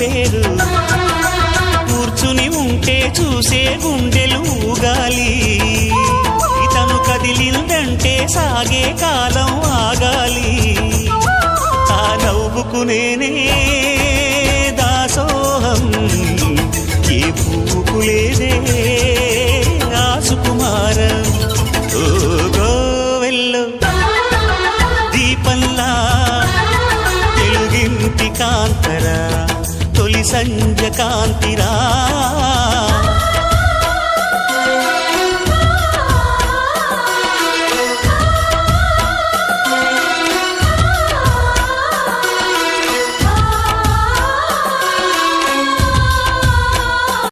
పేరు కూర్చుని ఉంటే చూసే గుండెలు ఊగాలి ఇతను కదిలిందంటే సాగే కాలం ఆగాలి ఆ నవ్వుకు నేనే దాసోహం ఏ పువ్వుకు లేదే ఆ సుకుమారం ఓ గోవెల్లో దీపంలా తెలుగింటి కాంతరా తొలి సంధ్య కాంతిరా